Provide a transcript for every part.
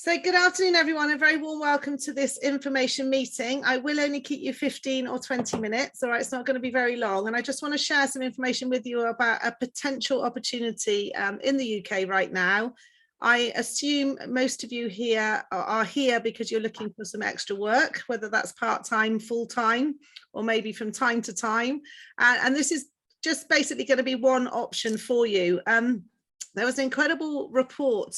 So good afternoon, everyone. A very warm welcome to this information meeting. I will only keep you 15 or 20 minutes. All right, it's not going to be very long. And I just want to share some information with you about a potential opportunity in the UK right now. I assume most of you here are here because you're looking for some extra work, whether that's part-time, full-time, or maybe from time to time. And this is just basically going to be one option for you. There was an incredible report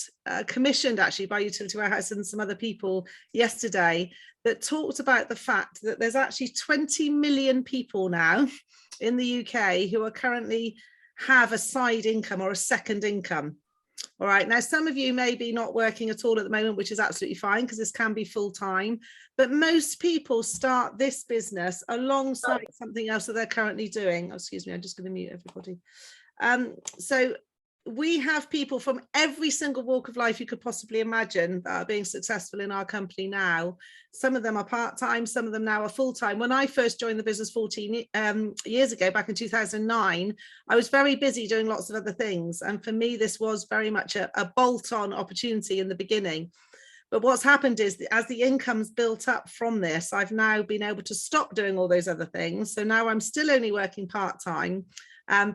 commissioned actually by Utility Warehouse and some other people yesterday that talked about the fact that there's actually 20 million people now in the UK who are currently have a side income or a second income. All right, now some of you may be not working at all at the moment, which is absolutely fine because this can be full time, but most people start this business alongside something else that they're currently doing. Oh, excuse me, I'm just going to mute everybody. So we have people from every single walk of life you could possibly imagine that are being successful in our company now. Some of them are part-time, some of them now are full-time. When I first joined the business 14 years ago, back in 2009, I was very busy doing lots of other things. And for me, this was very much a bolt-on opportunity in the beginning. But what's happened is as the income's built up from this, I've now been able to stop doing all those other things. So now I'm still only working part-time,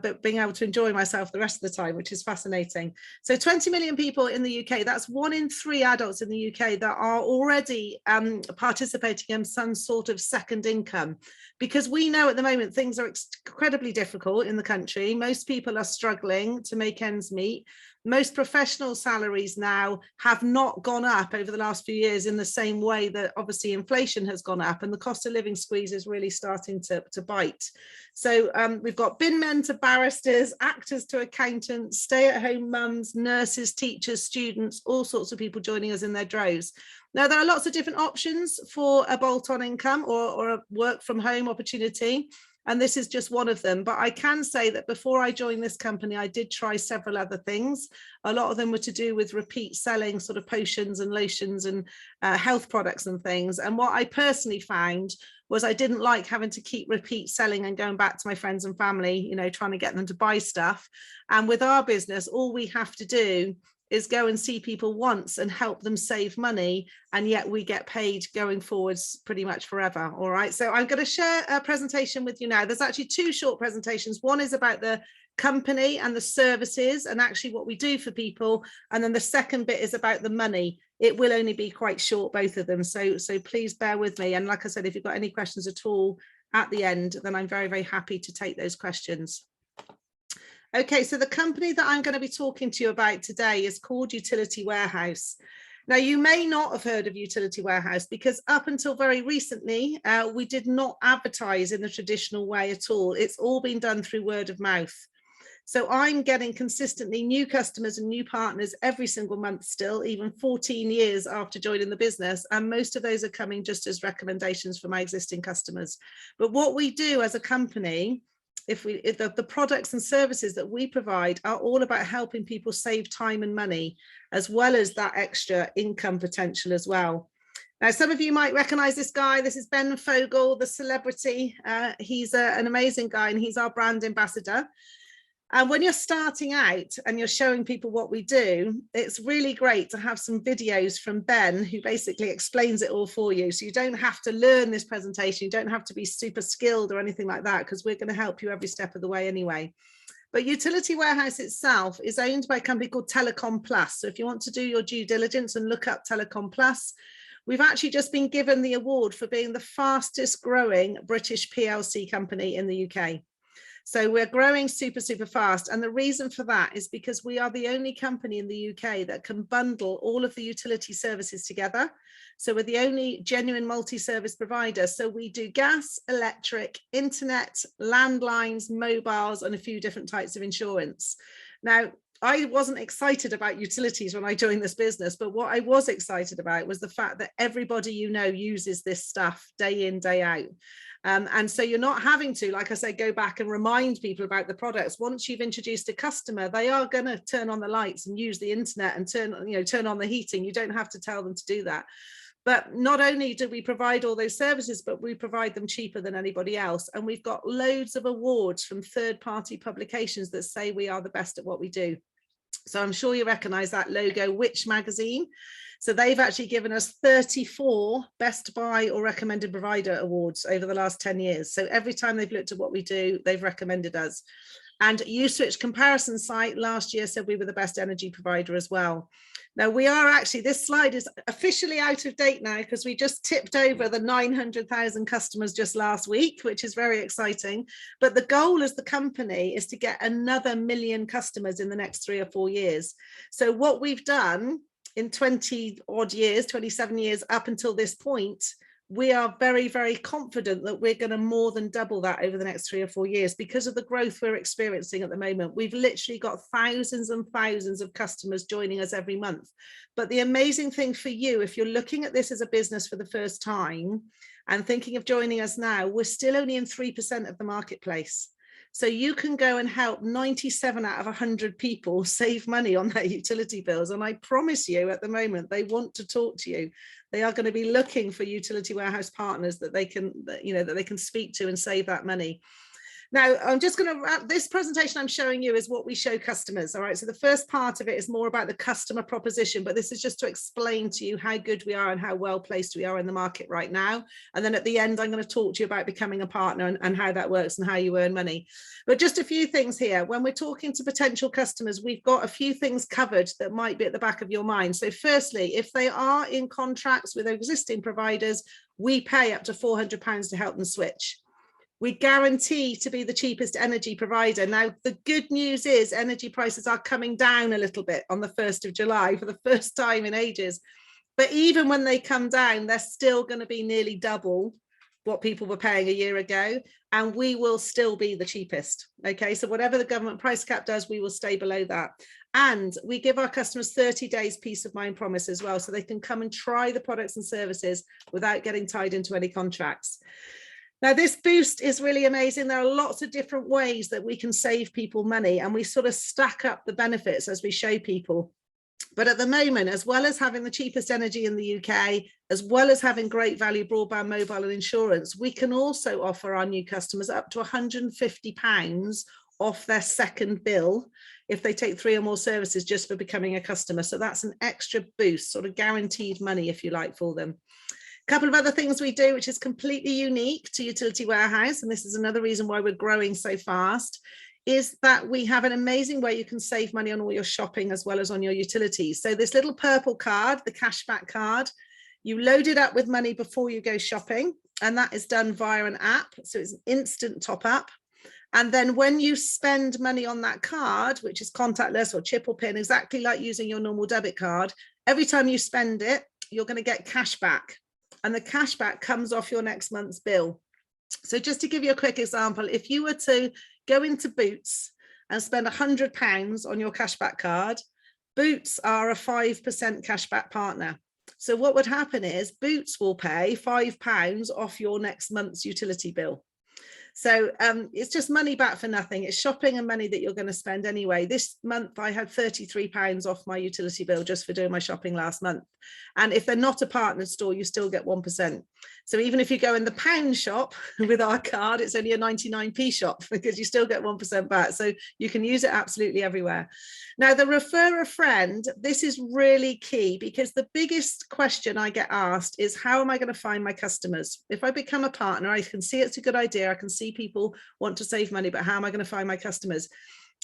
but being able to enjoy myself the rest of the time, which is fascinating. So 20 million people in the UK, that's 1 in 3 adults in the UK that are already participating in some sort of second income. Because we know at the moment things are incredibly difficult in the country. Most people are struggling to make ends meet. Most professional salaries now have not gone up over the last few years in the same way that obviously inflation has gone up, and the cost of living squeeze is really starting to bite. So we've got bin men to barristers, actors to accountants, stay-at-home mums, nurses, teachers, students, all sorts of people joining us in their droves. Now, there are lots of different options for a bolt-on income or a work from home opportunity. And this is just one of them. But I can say that before I joined this company, I did try several other things. A lot of them were to do with repeat selling, sort of potions and lotions and health products and things. And what I personally found was I didn't like having to keep repeat selling and going back to my friends and family, you know, trying to get them to buy stuff. And with our business, all we have to do is go and see people once and help them save money, and yet we get paid going forwards pretty much forever. All right, so I'm going to share a presentation with you now. There's actually 2 short presentations. One is about the company and the services and actually what we do for people, and then the second bit is about the money. It will only be quite short, both of them, so please bear with me. And like I said, if you've got any questions at all at the end, then I'm very, very happy to take those questions. Okay, so the company that I'm going to be talking to you about today is called Utility Warehouse. Now, you may not have heard of Utility Warehouse because up until very recently, we did not advertise in the traditional way at all. It's all been done through word of mouth. So I'm getting consistently new customers and new partners every single month still, even 14 years after joining the business. And most of those are coming just as recommendations from my existing customers. But what we do as a company, if the products and services that we provide are all about helping people save time and money, as well as that extra income potential as well. Now, some of you might recognize this guy. This is Ben Fogle, the celebrity. He's an amazing guy, and he's our brand ambassador. And when you're starting out and you're showing people what we do, it's really great to have some videos from Ben, who basically explains it all for you. So you don't have to learn this presentation. You don't have to be super skilled or anything like that, because we're going to help you every step of the way anyway. But Utility Warehouse itself is owned by a company called Telecom Plus. So if you want to do your due diligence and look up Telecom Plus, we've actually just been given the award for being the fastest growing British PLC company in the UK. So we're growing super, super fast. And the reason for that is because we are the only company in the UK that can bundle all of the utility services together. So we're the only genuine multi-service provider. So we do gas, electric, internet, landlines, mobiles, and a few different types of insurance. Now, I wasn't excited about utilities when I joined this business, but what I was excited about was the fact that everybody you know uses this stuff day in, day out. And so you're not having to, like I say, go back and remind people about the products. Once you've introduced a customer, they are going to turn on the lights and use the internet and turn on the heating. You don't have to tell them to do that. But not only do we provide all those services, but we provide them cheaper than anybody else. And we've got loads of awards from third-party publications that say we are the best at what we do. So I'm sure you recognize that logo, Which magazine. So they've actually given us 34 Best Buy or Recommended Provider awards over the last 10 years. So every time they've looked at what we do, they've recommended us. And Uswitch comparison site last year said we were the best energy provider as well. Now we are actually, this slide is officially out of date now because we just tipped over the 900,000 customers just last week, which is very exciting. But the goal as the company is to get another 1 million customers in the next 3 or 4 years. So what we've done in 20 odd years, 27 years up until this point, we are very, very confident that we're going to more than double that over the next 3 or 4 years because of the growth we're experiencing at the moment. We've literally got thousands and thousands of customers joining us every month. But the amazing thing for you, if you're looking at this as a business for the first time and thinking of joining us now, we're still only in 3% of the marketplace. So you can go and help 97 out of 100 people save money on their utility bills. And I promise you at the moment, they want to talk to you. They are going to be looking for utility warehouse partners that they can, that they can speak to and save that money. Now, I'm just going to wrap this presentation I'm showing you is what we show customers. All right. So the first part of it is more about the customer proposition, but this is just to explain to you how good we are and how well placed we are in the market right now. And then at the end, I'm going to talk to you about becoming a partner and how that works and how you earn money. But just a few things here. When we're talking to potential customers, we've got a few things covered that might be at the back of your mind. So firstly, if they are in contracts with existing providers, we pay up to £400 to help them switch. We guarantee to be the cheapest energy provider. Now, the good news is energy prices are coming down a little bit on the 1st of July for the first time in ages. But even when they come down, they're still going to be nearly double what people were paying a year ago. And we will still be the cheapest. Okay, so whatever the government price cap does, we will stay below that. And we give our customers 30 days peace of mind promise as well, so they can come and try the products and services without getting tied into any contracts. Now, this boost is really amazing. There are lots of different ways that we can save people money, and we sort of stack up the benefits as we show people. But at the moment, as well as having the cheapest energy in the UK, as well as having great value broadband, mobile and insurance, we can also offer our new customers up to £150 off their second bill if they take 3 or more services just for becoming a customer. So that's an extra boost, sort of guaranteed money, if you like, for them. A couple of other things we do, which is completely unique to Utility Warehouse, and this is another reason why we're growing so fast, is that we have an amazing way you can save money on all your shopping as well as on your utilities. So this little purple card, the cashback card, you load it up with money before you go shopping, and that is done via an app. So it's an instant top up. And then when you spend money on that card, which is contactless or chip or pin, exactly like using your normal debit card, every time you spend it, you're going to get cash back. And the cashback comes off your next month's bill. So just to give you a quick example, if you were to go into Boots and spend £100 on your cashback card, Boots are a 5% cashback partner. So what would happen is Boots will pay £5 off your next month's utility bill. So it's just money back for nothing. It's shopping and money that you're going to spend anyway. This month I had £33 off my utility bill just for doing my shopping last month. And if they're not a partner store, you still get 1%. So even if you go in the pound shop with our card, it's only a 99p shop because you still get 1% back. So you can use it absolutely everywhere. Now, the refer a friend, this is really key because the biggest question I get asked is, how am I going to find my customers? If I become a partner, I can see it's a good idea. I can see people want to save money, but how am I going to find my customers?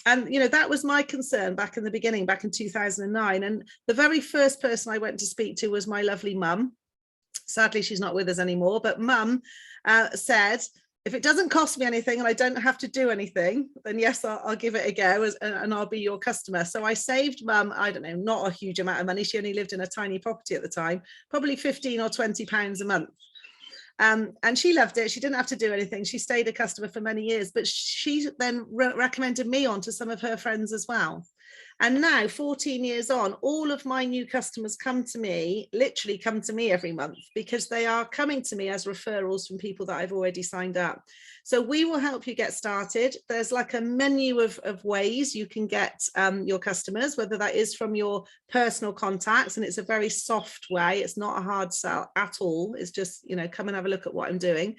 And, you know, that was my concern back in the beginning, back in 2009. And the very first person I went to speak to was my lovely mum. Sadly, she's not with us anymore, but mum said, if it doesn't cost me anything and I don't have to do anything, then yes, I'll give it a go and I'll be your customer. So I saved mum, I don't know, not a huge amount of money. She only lived in a tiny property at the time, probably 15 or 20 pounds a month. And she loved it. She didn't have to do anything. She stayed a customer for many years, but she then recommended me on to some of her friends as well. And now 14 years on, all of my new customers come to me, literally come to me every month because they are coming to me as referrals from people that I've already signed up. So we will help you get started. There's like a menu of ways you can get your customers, whether that is from your personal contacts, and it's a very soft way. It's not a hard sell at all. It's just, you know, come and have a look at what I'm doing.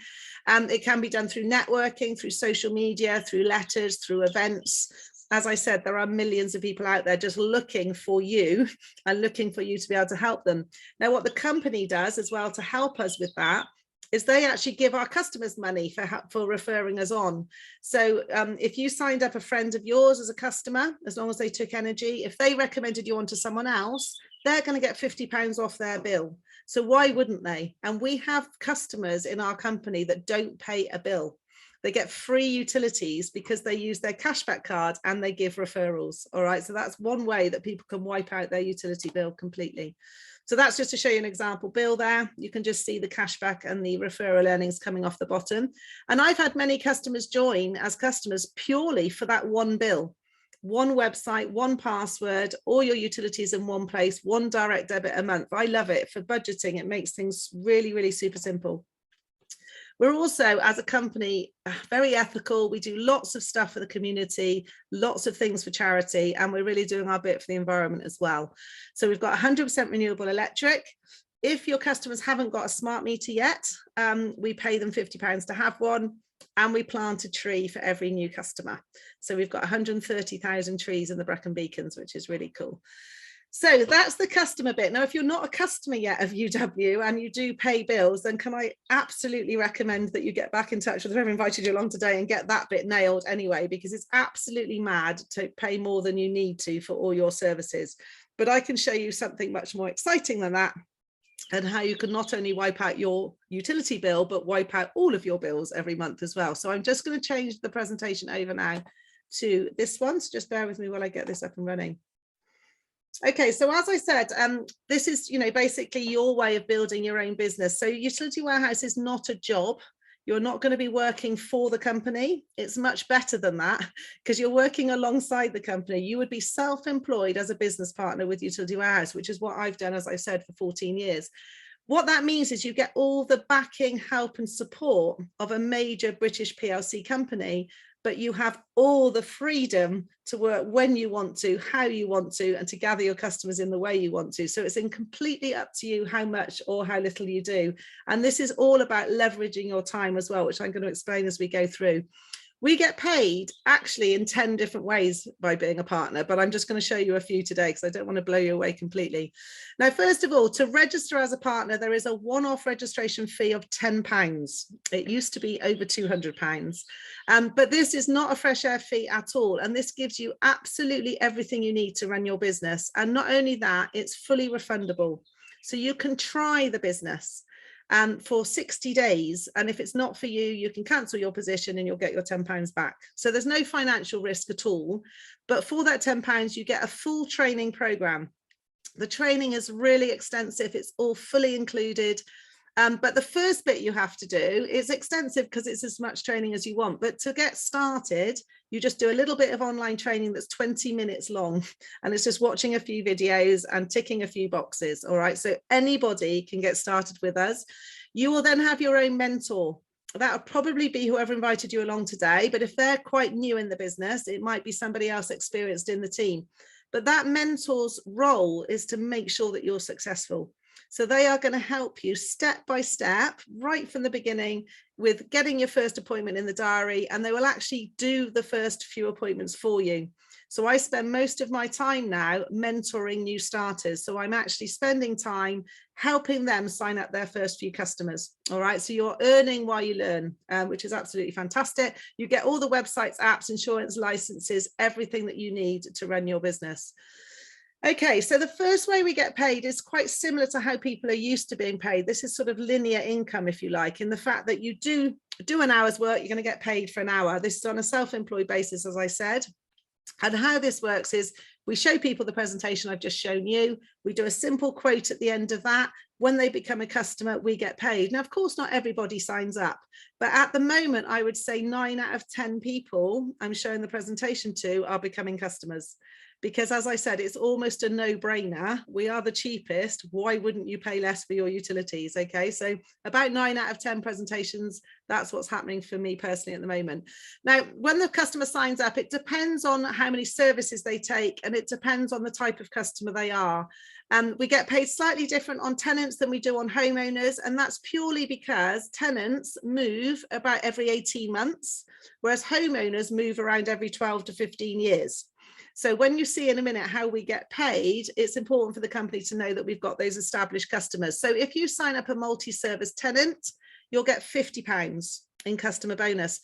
It can be done through networking, through social media, through letters, through events. as I said, there are millions of people out there just looking for you and looking for you to be able to help them. Now, what the company does as well to help us with that is they actually give our customers money for referring us on. So if you signed up a friend of yours as a customer, as long as they took energy, if they recommended you on to someone else, they're going to get £50 off their bill. So why wouldn't they? And we have customers in our company that don't pay a bill. They get free utilities because they use their cashback card and they give referrals. All right, so that's one way that people can wipe out their utility bill completely. So that's just to show you an example bill there. You can just see the cashback and the referral earnings coming off the bottom. And I've had many customers join as customers purely for that one bill. One website, one password, all your utilities in one place, one direct debit a month. I love it for budgeting. It makes things really, really super simple. We're also, as a company, very ethical. We do lots of stuff for the community, lots of things for charity, and we're really doing our bit for the environment as well. So we've got 100% renewable electric. If your customers haven't got a smart meter yet, we pay them £50 to have one, and we plant a tree for every new customer. So we've got 130,000 trees in the Brecon Beacons, which is really cool. So that's the customer bit. Now, if you're not a customer yet of UW and you do pay bills, then can I absolutely recommend that you get back in touch with whoever invited you along today and get that bit nailed anyway, because it's absolutely mad to pay more than you need to for all your services. But I can show you something much more exciting than that, and how you can not only wipe out your utility bill, but wipe out all of your bills every month as well. So I'm just going to change the presentation over now to this one. So just bear with me while I get this up and running. Okay, so as I said, this is, basically your way of building your own business. So utility warehouse is not a job. You're not going to be working for the company. It's much better than that because you're working alongside the company. You would be self-employed as a business partner with utility warehouse, which is what I've done, as I said, for 14 years. What that means is you get all the backing, help and support of a major British PLC company, but you have all the freedom to work when you want to, how you want to, and to gather your customers in the way you want to. So it's completely up to you how much or how little you do. And this is all about leveraging your time as well, which I'm going to explain as we go through. We get paid actually in 10 different ways by being a partner, but I'm just going to show you a few today because I don't want to blow you away completely. Now, first of all, to register as a partner, there is a one-off registration fee of £10. It used to be over £200. But this is not a fresh air fee at all. And this gives you absolutely everything you need to run your business. And not only that, it's fully refundable. So you can try the business for 60 days. And if it's not for you, you can cancel your position and you'll get your £10 back. So there's no financial risk at all. But for that £10, you get a full training program. The training is really extensive. It's all fully included. But the first bit you have to do is extensive because it's as much training as you want. But to get started, you just do a little bit of online training that's 20 minutes long. And it's just watching a few videos and ticking a few boxes. All right. So anybody can get started with us. You will then have your own mentor. That would probably be whoever invited you along today. But if they're quite new in the business, it might be somebody else experienced in the team. But that mentor's role is to make sure that you're successful. So they are going to help you step by step, right from the beginning, with getting your first appointment in the diary, and they will actually do the first few appointments for you. So I spend most of my time now mentoring new starters. So I'm actually spending time helping them sign up their first few customers. All right. So you're earning while you learn, which is absolutely fantastic. You get all the websites, apps, insurance, licenses, everything that you need to run your business. Okay, so the first way we get paid is quite similar to how people are used to being paid. This is sort of linear income, if you like, in the fact that you do an hour's work, you're going to get paid for an hour. This is on a self-employed basis, as I said. And how this works is we show people the presentation I've just shown you. We do a simple quote at the end of that. When they become a customer, we get paid. Now, of course, not everybody signs up, but at the moment, I would say 9 out of 10 people I'm showing the presentation to are becoming customers. because as I said, it's almost a no-brainer. We are the cheapest. Why wouldn't you pay less for your utilities? Okay, so about 9 out of 10 presentations, that's what's happening for me personally at the moment. Now, when the customer signs up, it depends on how many services they take, and it depends on the type of customer they are. We get paid slightly different on tenants than we do on homeowners, and that's purely because tenants move about every 18 months, whereas homeowners move around every 12 to 15 years. So when you see in a minute how we get paid, it's important for the company to know that we've got those established customers. So if you sign up a multi-service tenant, you'll get £50 in customer bonus.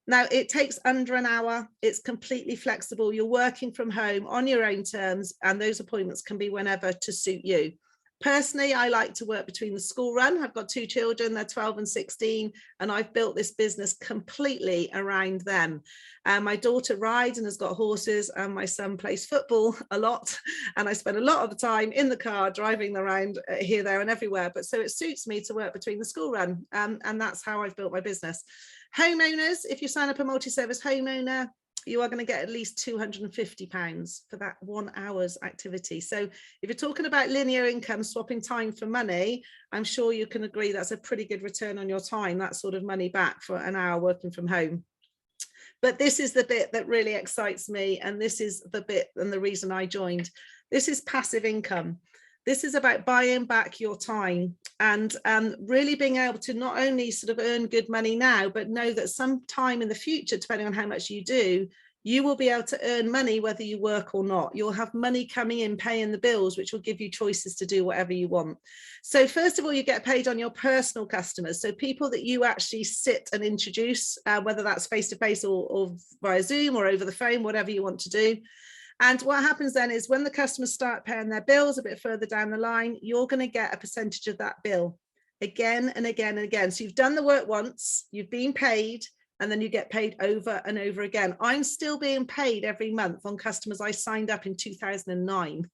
Now, it takes under an hour. It's completely flexible. You're working from home on your own terms, and those appointments can be whenever to suit you. Personally, I like to work between the school run. I've got 2 children, they're 12 and 16, and I've built this business completely around them. My daughter rides and has got horses, and my son plays football a lot, and I spend a lot of the time in the car driving around here, there, and everywhere. But so it suits me to work between the school run, and that's how I've built my business. Homeowners, if you sign up a multi-service homeowner, you are going to get at least £250 for that 1 hour's activity. So if you're talking about linear income, swapping time for money, I'm sure you can agree that's a pretty good return on your time, that sort of money back for an hour working from home. But this is the bit that really excites me, and this is the bit and the reason I joined. This is passive income. This is about buying back your time and really being able to not only sort of earn good money now, but know that sometime in the future, depending on how much you do, you will be able to earn money whether you work or not. You'll have money coming in, paying the bills, which will give you choices to do whatever you want. So first of all, you get paid on your personal customers. So people that you actually sit and introduce, whether that's face-to-face or via Zoom or over the phone, whatever you want to do. And what happens then is when the customers start paying their bills a bit further down the line, you're going to get a percentage of that bill again and again and again. So you've done the work once, you've been paid, and then you get paid over and over again. I'm still being paid every month on customers I signed up in 2009,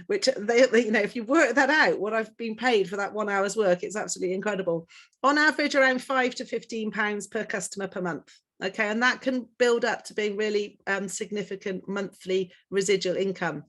which they you know, if you work that out, what I've been paid for that 1 hour's work, it's absolutely incredible. On average, around £5 to £15 per customer per month. Okay, and that can build up to being really significant monthly residual income.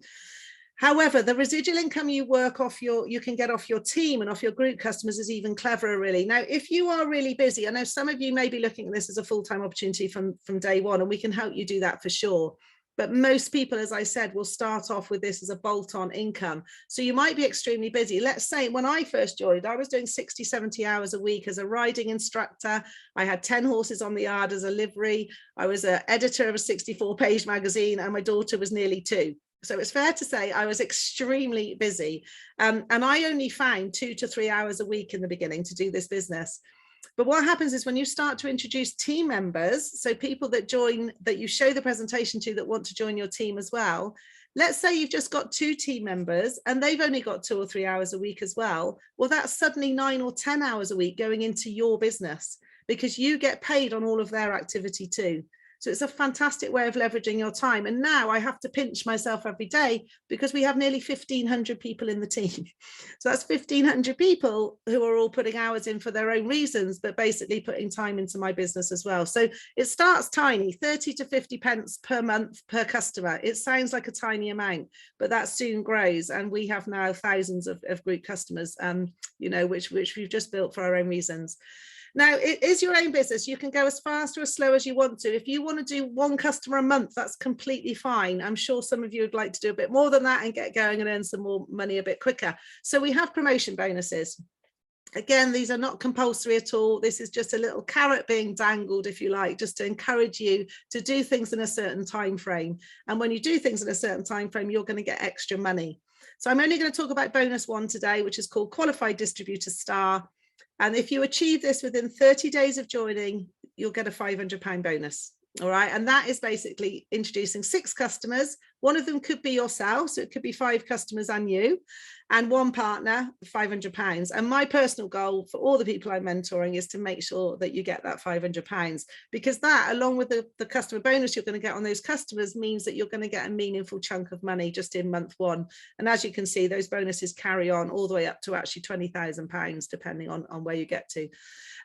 However, the residual income you can get off your team and off your group customers is even cleverer, really. Now, if you are really busy, I know some of you may be looking at this as a full-time opportunity from day one, and we can help you do that for sure. But most people, as I said, will start off with this as a bolt-on income. So you might be extremely busy. Let's say when I first joined, I was doing 60, 70 hours a week as a riding instructor. I had 10 horses on the yard as a livery. I was an editor of a 64-page magazine, and my daughter was nearly 2. So it's fair to say I was extremely busy. And I only found 2 to 3 hours a week in the beginning to do this business. But what happens is when you start to introduce team members, so people that join, that you show the presentation to, that want to join your team as well, let's say you've just got 2 team members and they've only got 2 or 3 hours a week as well. Well, that's suddenly 9 or 10 hours a week going into your business because you get paid on all of their activity too. So it's a fantastic way of leveraging your time. And now I have to pinch myself every day because we have nearly 1,500 people in the team. So that's 1,500 people who are all putting hours in for their own reasons, but basically putting time into my business as well. So it starts tiny, 30 to 50 pence per month per customer. It sounds like a tiny amount, but that soon grows. And we have now thousands of group customers, you know, which we've just built for our own reasons. Now, it is your own business. You can go as fast or as slow as you want to. If you want to do 1 customer a month, that's completely fine. I'm sure some of you would like to do a bit more than that and get going and earn some more money a bit quicker. So we have promotion bonuses. Again, these are not compulsory at all. This is just a little carrot being dangled, if you like, just to encourage you to do things in a certain time frame. And when you do things in a certain time frame, you're going to get extra money. So I'm only going to talk about bonus 1 today, which is called Qualified Distributor Star. And if you achieve this within 30 days of joining, you'll get a £500 bonus. All right. And that is basically introducing 6 customers. One of them could be yourself. So it could be 5 customers and you, and 1 partner, £500. And my personal goal for all the people I'm mentoring is to make sure that you get that £500, because that, along with the customer bonus you're going to get on those customers, means that you're going to get a meaningful chunk of money just in month 1. And as you can see, those bonuses carry on all the way up to actually £20,000, depending on where you get to.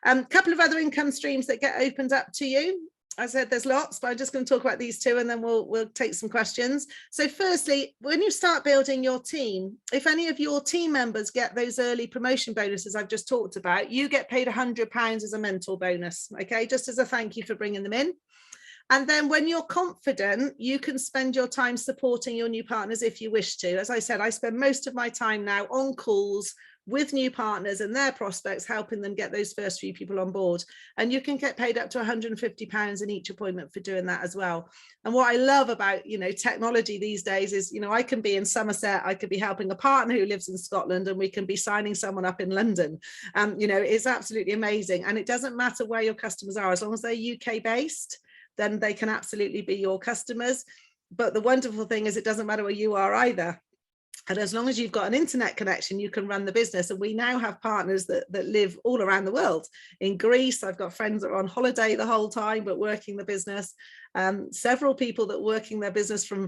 A couple of other income streams that get opened up to you. I said there's lots, but I'm just going to talk about these two and then we'll take some questions. So firstly, when you start building your team, if any of your team members get those early promotion bonuses I've just talked about, you get paid £100 as a mentor bonus, okay, just as a thank you for bringing them in. And then when you're confident, you can spend your time supporting your new partners if you wish to. As I said, I spend most of my time now on calls with new partners and their prospects, helping them get those first few people on board. And you can get paid up to £150 in each appointment for doing that as well. And what I love about, technology these days is, I can be in Somerset, I could be helping a partner who lives in Scotland, and we can be signing someone up in London. It's absolutely amazing. And it doesn't matter where your customers are, as long as they're UK based, then they can absolutely be your customers. But the wonderful thing is it doesn't matter where you are either. And as long as you've got an internet connection, you can run the business. And we now have partners that live all around the world. In Greece, I've got friends that are on holiday the whole time, but working the business. Several people that working their business from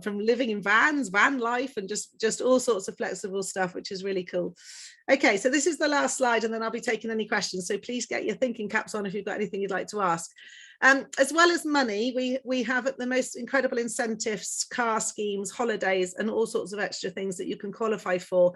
living in vans, van life, and just all sorts of flexible stuff, which is really cool. Okay, so this is the last slide, and then I'll be taking any questions. So please get your thinking caps on if you've got anything you'd like to ask. As well as money, we have the most incredible incentives, car schemes, holidays, and all sorts of extra things that you can qualify for.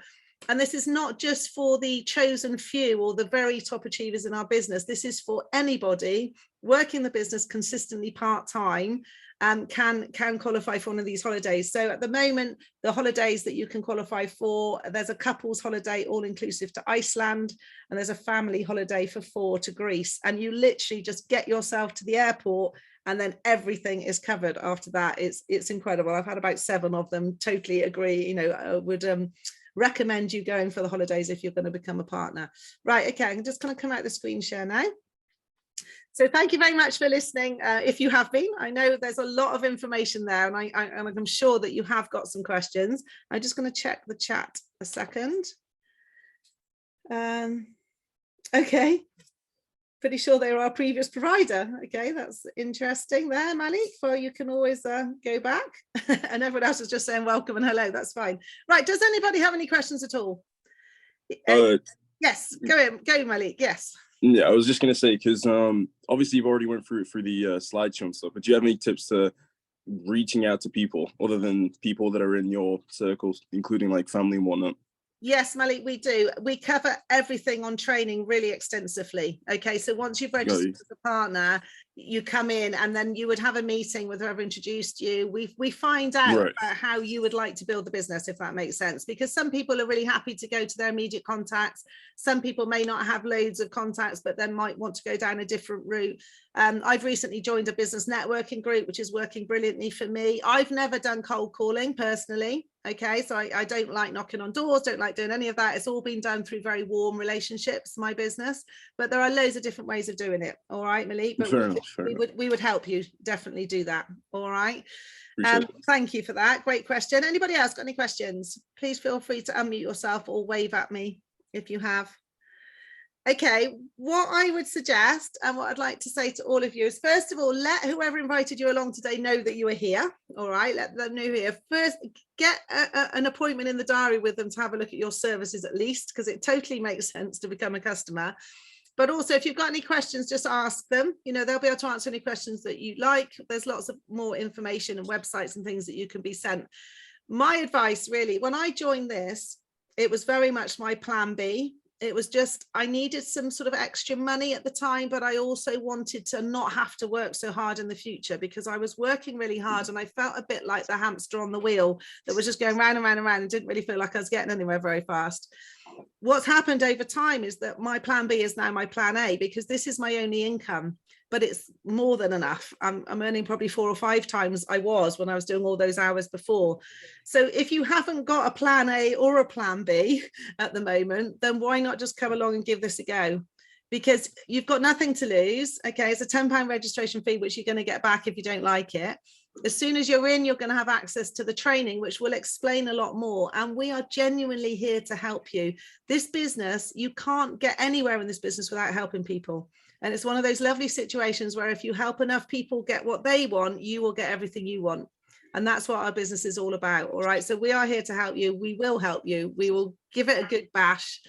And this is not just for the chosen few or the very top achievers in our business. This is for anybody working the business consistently part-time and can qualify for one of these holidays. So at the moment, the holidays that you can qualify for, there's a couple's holiday all inclusive to Iceland, and there's a family holiday for 4 to Greece. And you literally just get yourself to the airport and then everything is covered after that. It's incredible. I've had about 7 of them. Totally agree. I would recommend you going for the holidays if you're going to become a partner. Right, okay, I'm just going to come out the screen share now. So thank you very much for listening. If you have been, I know there's a lot of information there, and I'm sure that you have got some questions. I'm just going to check the chat a second. Okay, pretty sure they were our previous provider. Okay, that's interesting there, Malik. So you can always go back, and everyone else is just saying welcome and hello. That's fine. Right, does anybody have any questions at all? Yes, go Malik. Yes. Yeah, I was just going to say, because obviously you've already went through the slideshow and stuff, but do you have any tips to reaching out to people other than people that are in your circles, including like family and whatnot? Yes, Malik, we do. We cover everything on training really extensively. Okay, so once you've registered as a partner, you come in and then you would have a meeting with whoever introduced you. We find out about how you would like to build the business, if that makes sense, because some people are really happy to go to their immediate contacts. Some people may not have loads of contacts, but then might want to go down a different route. I've recently joined a business networking group, which is working brilliantly for me. I've never done cold calling personally. Okay, so I don't like knocking on doors, don't like doing any of that. It's all been done through very warm relationships, my business, but there are loads of different ways of doing it. All right, Malik, but we would help you definitely do that. All right. Thank you for that. Great question. Anybody else got any questions? Please feel free to unmute yourself or wave at me if you have. Okay, what I would suggest and what I'd like to say to all of you is, first of all, let whoever invited you along today know that you are here. All right, let them know here. First, get an appointment in the diary with them to have a look at your services at least, because it totally makes sense to become a customer. But also, if you've got any questions, just ask them. They'll be able to answer any questions that you like. There's lots of more information and websites and things that you can be sent. My advice, really, when I joined this, it was very much my plan B. It was just, I needed some sort of extra money at the time, but I also wanted to not have to work so hard in the future, because I was working really hard and I felt a bit like the hamster on the wheel that was just going round and round and round and didn't really feel like I was getting anywhere very fast. What's happened over time is that my plan B is now my plan A, because this is my only income, but it's more than enough. I'm earning probably 4 or 5 times I was when I was doing all those hours before. So if you haven't got a plan A or a plan B at the moment, then why not just come along and give this a go? Because you've got nothing to lose. Okay, it's a £10 registration fee, which you're going to get back if you don't like it. As soon as you're in, you're going to have access to the training, which will explain a lot more. And we are genuinely here to help you. This business, you can't get anywhere in this business without helping people. And it's one of those lovely situations where if you help enough people get what they want, you will get everything you want. And that's what our business is all about. All right. So we are here to help you. We will help you. We will give it a good bash.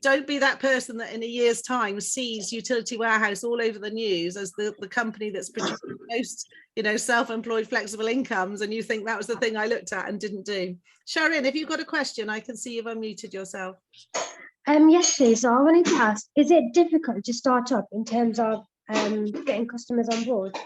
Don't be that person that in a year's time sees Utility Warehouse all over the news as the company that's producing most, self-employed flexible incomes, and you think that was the thing I looked at and didn't do. Sharon, if you've got a question, I can see you've unmuted yourself. Yes, please. So I wanted to ask, is it difficult to start up in terms of getting customers on board?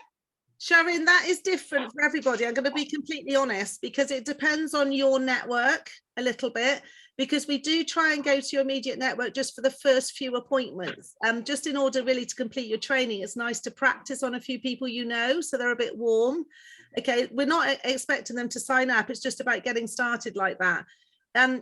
Sharon, that is different for everybody. I'm going to be completely honest, because it depends on your network a little bit, because we do try and go to your immediate network just for the first few appointments. Just in order really to complete your training, it's nice to practice on a few people so they're a bit warm. Okay, we're not expecting them to sign up. It's just about getting started like that.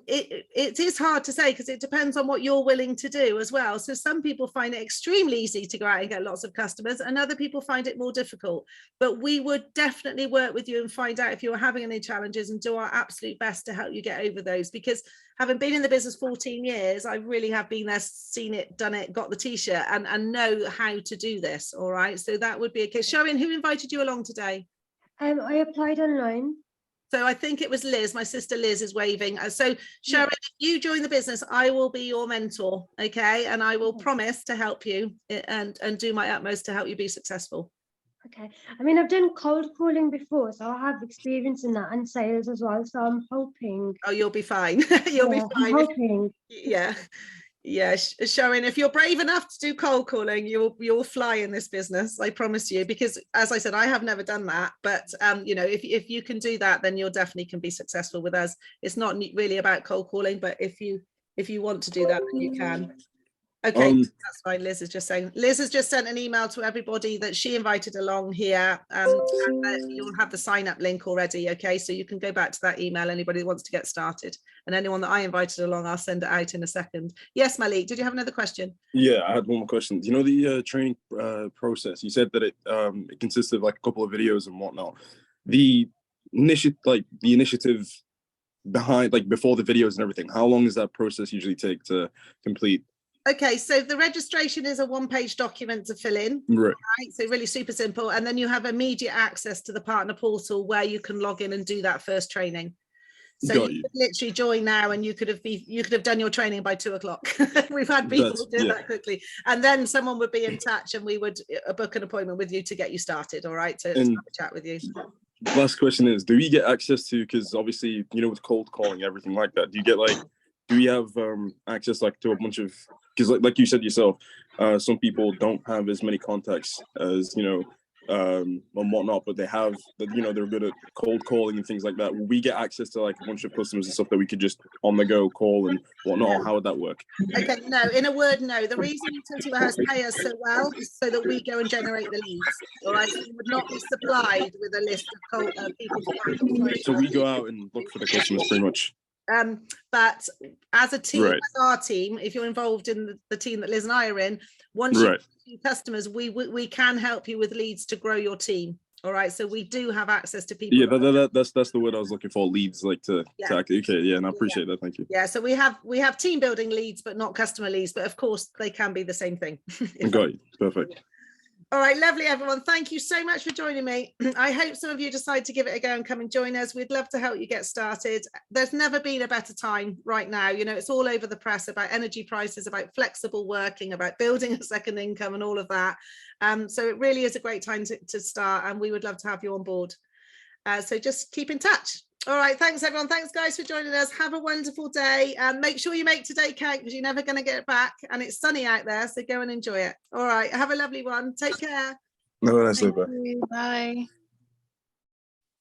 It is hard to say, because it depends on what you're willing to do as well. So some people find it extremely easy to go out and get lots of customers, and other people find it more difficult. But we would definitely work with you and find out if you're having any challenges, and do our absolute best to help you get over those. Because having been in the business 14 years, I really have been there, seen it, done it, got the t-shirt, and know how to do this. All right, so that would be a case. Sharon, who invited you along today? I applied online. So I think it was Liz. My sister Liz is waving. So Sharon, if you join the business, I will be your mentor, okay? And I will promise to help you and do my utmost to help you be successful. Okay. I mean, I've done cold calling before, so I have experience in that, and sales as well. So I'm hoping. Oh, you'll be fine. You'll be fine. I'm hoping. Yeah, Sharon, if you're brave enough to do cold calling, you'll fly in this business, I promise you, because as I said, I have never done that, but if you can do that, then you definitely can be successful with us. It's not really about cold calling, but if you want to do that, then you can. Okay, that's fine. Liz is just sent an email to everybody that she invited along here, and you'll have the sign up link already. Okay, so you can go back to that email, anybody that wants to get started, and anyone that I invited along, I'll send it out in a second. Yes, Malik, did you have another question? Yeah, I had one more question. You know, the training process, you said that it consists of like a couple of videos and whatnot. The initiative behind, like before the videos and everything, how long does that process usually take to complete? Okay, so the registration is a one-page document to fill in. Right. So really super simple. And then you have immediate access to the partner portal where you can log in and do that first training. So you could literally join now, and you could have done your training by 2 o'clock. We've had people do that quickly. And then someone would be in touch, and we would book an appointment with you to get you started, all right, to have a chat with you. Last question is, do we get access to, because obviously, with cold calling, everything like that, do we have access to a bunch of, because like you said yourself, some people don't have as many contacts as and whatnot, but they have they're good at cold calling and things like that. Will we get access to like a bunch of customers and stuff that we could just on the go call and whatnot? How would that work? Okay, no, in a word, no. The reason Utility Warehouse pay us so well is so that we go and generate the leads. All right, so we would not be supplied with a list of people. So we go out and look for the customers pretty much. But as a team, right. as our team, if you're involved in the team that Liz and I are in, once you have customers, we can help you with leads to grow your team. All right, so we do have access to people. Yeah, that's the word I was looking for. Leads, okay, yeah, and I appreciate that. Thank you. Yeah, so we have team building leads, but not customer leads. But of course, they can be the same thing. Got you. Perfect. All right, lovely, everyone. Thank you so much for joining me. I hope some of you decide to give it a go and come and join us. We'd love to help you get started. There's never been a better time right now. It's all over the press about energy prices, about flexible working, about building a second income and all of that. So it really is a great time to start, and we would love to have you on board. So just keep in touch. All right, thanks everyone. Thanks guys for joining us. Have a wonderful day, and make sure you make today count, because you're never going to get it back, and it's sunny out there, so go and enjoy it. All right, have a lovely one. Take care. No, Bye.